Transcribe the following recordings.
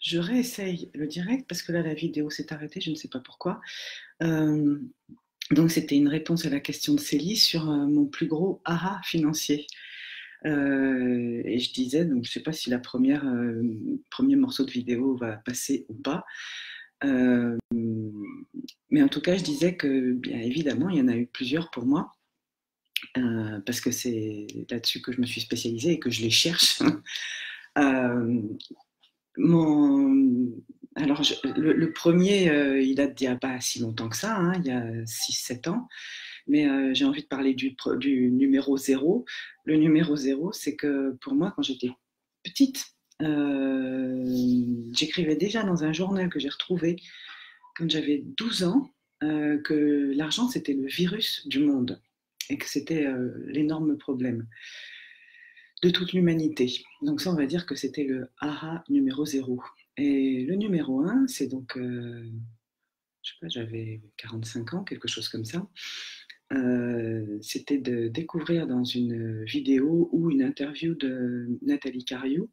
Je réessaye le direct parce que là, la vidéo s'est arrêtée, je ne sais pas pourquoi. Euh, donc, c'était une réponse à la question de Célie sur mon plus gros aha financier. Et je disais, donc je ne sais pas si la premier morceau de vidéo va passer ou pas. Euh, mais en tout cas, je disais que, bien évidemment, il y en a eu plusieurs pour moi. Parce que c'est là-dessus que je me suis spécialisée et que je les cherche. Euh, Mon... Alors, le premier, il date d'il n'y a pas si longtemps que ça, hein, il y a 6 7 ans, mais j'ai envie de parler du numéro zéro. Le numéro zéro, c'est que pour moi, quand j'étais petite, euh, j'écrivais déjà dans un journal que j'ai retrouvé quand j'avais 12 ans que l'argent, c'était le virus du monde et que c'était l'énorme problème de toute l'humanité. Donc ça, on va dire que c'était le aha numéro zéro. Et le numéro un, c'est donc, je sais pas, j'avais 45 ans, quelque chose comme ça. C'était de découvrir dans une vidéo ou une interview de Nathalie Cariou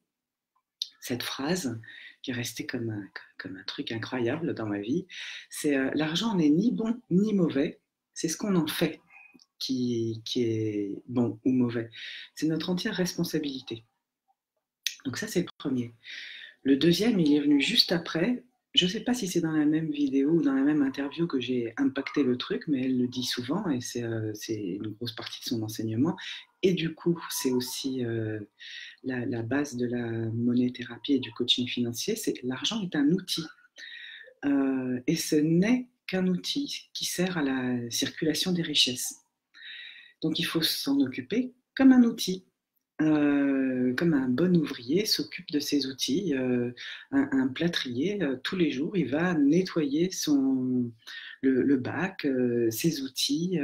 cette phrase qui est restée comme un truc incroyable dans ma vie. C'est l'argent n'est ni bon ni mauvais, c'est ce qu'on en fait qui est bon ou mauvais. C'est notre entière responsabilité. Donc ça, c'est le premier. Le deuxième, il est venu juste après. Je ne sais pas si c'est dans la même vidéo ou dans la même interview que j'ai impacté le truc, mais elle le dit souvent et c'est une grosse partie de son enseignement. Et du coup, c'est aussi la base de la monéthérapie et du coaching financier, c'est l'argent est un outil. Et ce n'est qu'un outil qui sert à la circulation des richesses. Donc il faut s'en occuper comme un outil. Comme un bon ouvrier s'occupe de ses outils, un plâtrier, tous les jours, il va nettoyer le bac, ses outils,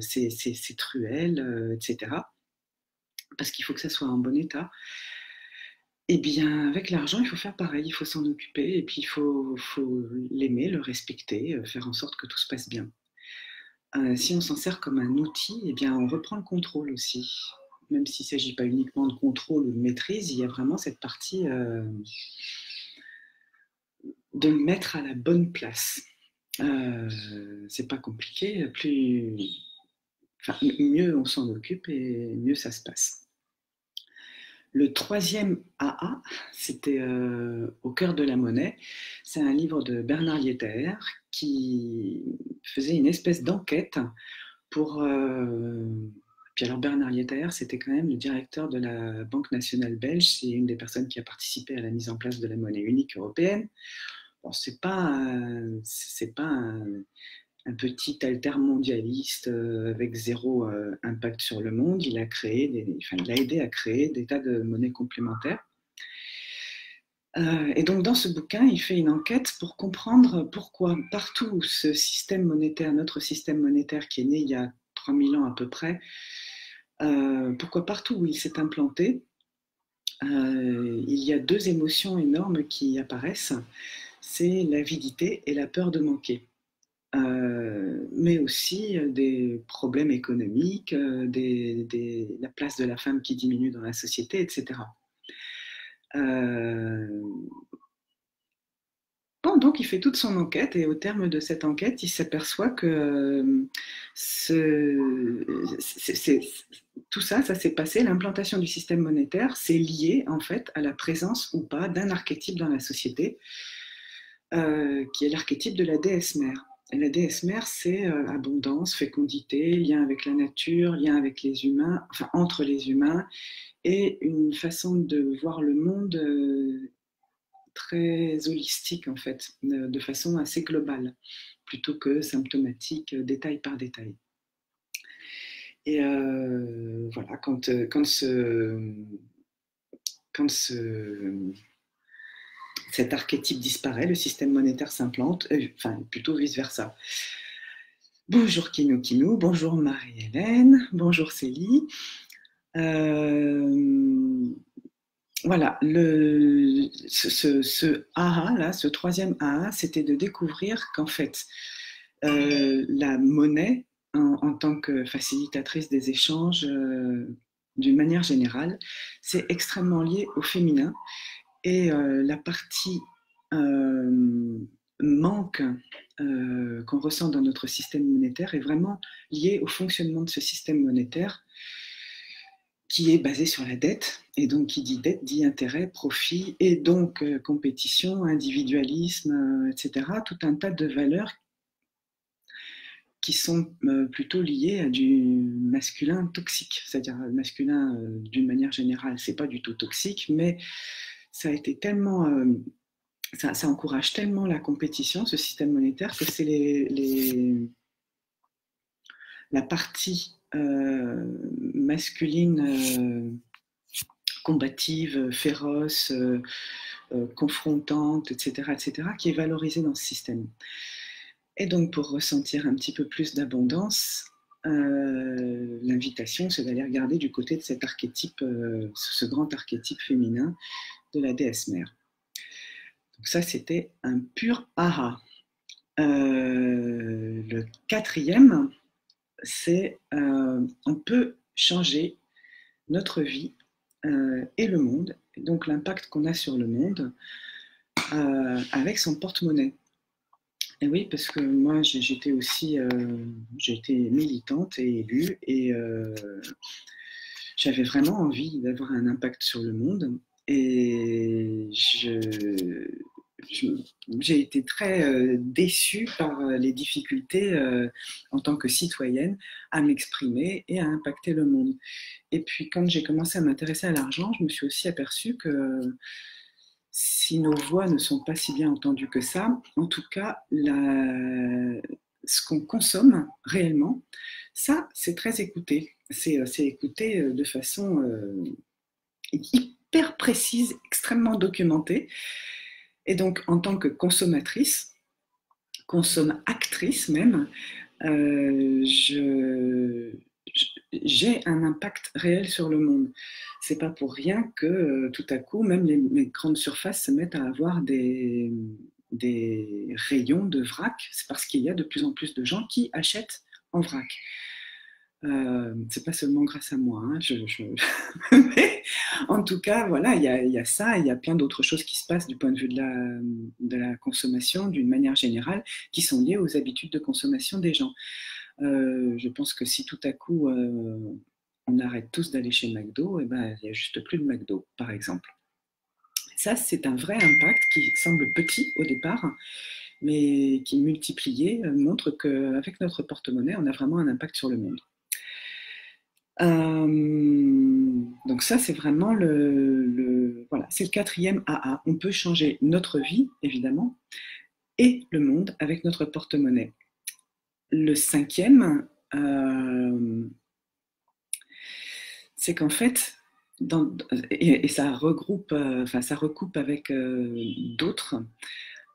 ses truelles, etc. Parce qu'il faut que ça soit en bon état. Et bien, avec l'argent, il faut faire pareil, il faut s'en occuper, et puis faut l'aimer, le respecter, faire en sorte que tout se passe bien. Si on s'en sert comme un outil, eh bien, on reprend le contrôle aussi. Même s'il ne s'agit pas uniquement de contrôle ou de maîtrise, il y a vraiment cette partie de le mettre à la bonne place. C'est pas compliqué, mieux on s'en occupe et mieux ça se passe. Le troisième AA, c'était Au cœur de la monnaie. C'est un livre de Bernard Lietaer qui faisait une espèce d'enquête pour. Puis alors Bernard Lietaer, c'était quand même le directeur de la Banque nationale belge. C'est une des personnes qui a participé à la mise en place de la monnaie unique européenne. Bon, c'est pas un petit altermondialiste avec zéro impact sur le monde. Il a aidé à créer des tas de monnaies complémentaires. Et donc dans ce bouquin, il fait une enquête pour comprendre pourquoi partout où ce système monétaire, notre système monétaire qui est né il y a 3000 ans à peu près, pourquoi partout où il s'est implanté, il y a deux émotions énormes qui apparaissent, c'est l'avidité et la peur de manquer. Mais aussi des problèmes économiques, la place de la femme qui diminue dans la société, etc. Bon, donc il fait toute son enquête et au terme de cette enquête, il s'aperçoit que tout ça, ça s'est passé, l'implantation du système monétaire, c'est lié en fait à la présence ou pas d'un archétype dans la société, qui est l'archétype de la déesse mère. Et la déesse mère, c'est abondance, fécondité, lien avec la nature, lien avec les humains, enfin entre les humains, et une façon de voir le monde très holistique en fait, de façon assez globale, plutôt que symptomatique, détail par détail. Et voilà, quand cet archétype disparaît, le système monétaire s'implante, enfin plutôt vice-versa. Bonjour Kinou Kinou, bonjour Marie-Hélène, bonjour Célie. Voilà, ce aha, là, ce troisième aha, c'était de découvrir qu'en fait, la monnaie, en tant que facilitatrice des échanges, d'une manière générale, c'est extrêmement lié au féminin. Et la partie manque qu'on ressent dans notre système monétaire est vraiment lié au fonctionnement de ce système monétaire qui est basé sur la dette. Et donc, qui dit dette dit intérêt, profit, et donc compétition, individualisme, etc. Tout un tas de valeurs qui sont plutôt liées à du masculin toxique. C'est-à-dire masculin, d'une manière générale, c'est pas du tout toxique, mais ça a été tellement... ça encourage tellement la compétition, ce système monétaire, que c'est la partie masculine combative, féroce, confrontante, etc., qui est valorisée dans ce système. Et donc, pour ressentir un petit peu plus d'abondance, l'invitation, c'est d'aller regarder du côté de cet archétype, ce grand archétype féminin de la déesse mère. Donc ça, c'était un pur aha. Le quatrième, c'est on peut changer notre vie et le monde, et donc l'impact qu'on a sur le monde avec son porte-monnaie. Et oui, parce que moi, j'étais aussi j'ai été militante et élue, et j'avais vraiment envie d'avoir un impact sur le monde. Et j'ai été très déçue par les difficultés en tant que citoyenne à m'exprimer et à impacter le monde. Et puis quand j'ai commencé à m'intéresser à l'argent, je me suis aussi aperçue que si nos voix ne sont pas si bien entendues que ça, en tout cas, ce qu'on consomme réellement, ça, c'est très écouté. C'est écouté de façon hyper précise, extrêmement documentée. Et donc, en tant que consommatrice, consomme-actrice même, j'ai un impact réel sur le monde. C'est pas pour rien que tout à coup, même les grandes surfaces se mettent à avoir des rayons de vrac. C'est parce qu'il y a de plus en plus de gens qui achètent en vrac. C'est pas seulement grâce à moi, hein, mais en tout cas, voilà, il y a ça, il y a plein d'autres choses qui se passent du point de vue de la consommation d'une manière générale, qui sont liées aux habitudes de consommation des gens. Je pense que si tout à coup on arrête tous d'aller chez McDo, et ben, il n'y a juste plus de McDo, par exemple. Ça, c'est un vrai impact qui semble petit au départ, mais qui multiplié montre qu'avec notre porte-monnaie, on a vraiment un impact sur le monde. Donc ça, c'est vraiment voilà, c'est le quatrième AA. On peut changer notre vie, évidemment, et le monde avec notre porte-monnaie. Le cinquième, c'est qu'en fait, et ça regroupe, ça recoupe avec d'autres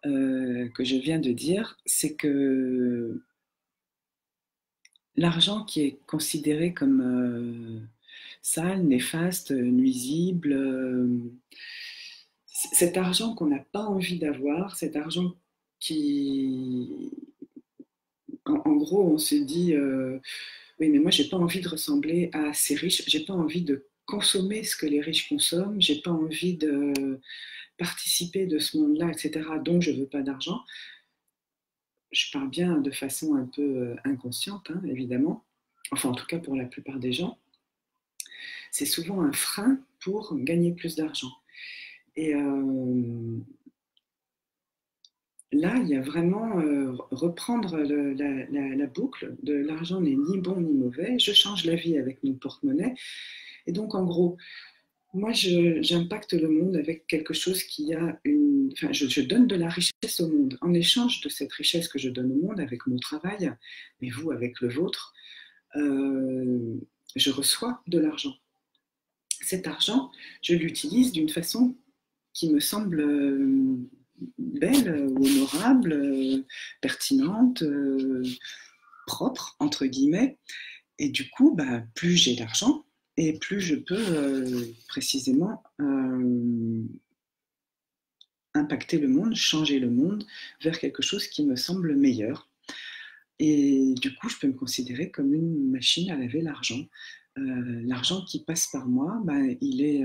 que je viens de dire, c'est que l'argent qui est considéré comme sale, néfaste, nuisible, cet argent qu'on n'a pas envie d'avoir, cet argent qui, en gros, on se dit, oui, mais moi, j'ai pas envie de ressembler à ces riches, j'ai pas envie de consommer ce que les riches consomment, j'ai pas envie de participer de ce monde-là, etc. Donc, je veux pas d'argent. Je parle bien de façon un peu inconsciente, hein, évidemment. Enfin, en tout cas, pour la plupart des gens, c'est souvent un frein pour gagner plus d'argent. Et là, il y a vraiment reprendre la boucle de l'argent n'est ni bon ni mauvais, je change la vie avec mon porte-monnaie. Et donc, en gros, moi, j'impacte le monde avec quelque chose qui a une... Enfin, je donne de la richesse au monde. En échange de cette richesse que je donne au monde avec mon travail, mais vous avec le vôtre, je reçois de l'argent. Cet argent, je l'utilise d'une façon qui me semble belle, honorable, pertinente, propre, entre guillemets. Et du coup, bah, plus j'ai d'argent, et plus je peux précisément impacter le monde, changer le monde vers quelque chose qui me semble meilleur. Et du coup, je peux me considérer comme une machine à laver l'argent. L'argent qui passe par moi, bah, il est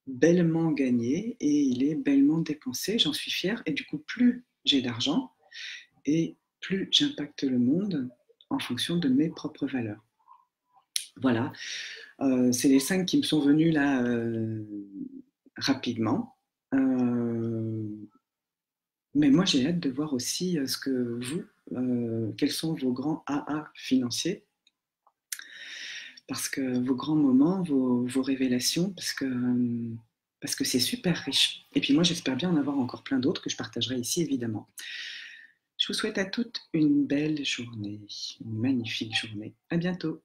bellement gagné et il est bellement dépensé. J'en suis fière. Et du coup, plus j'ai d'argent et plus j'impacte le monde en fonction de mes propres valeurs. Voilà, c'est les 5 qui me sont venus là rapidement. Mais moi, j'ai hâte de voir aussi ce que vous, quels sont vos grands AA financiers, parce que vos grands moments, vos révélations, parce que c'est super riche. Et puis moi, j'espère bien en avoir encore plein d'autres que je partagerai ici, évidemment. Je vous souhaite à toutes une belle journée, une magnifique journée. À bientôt.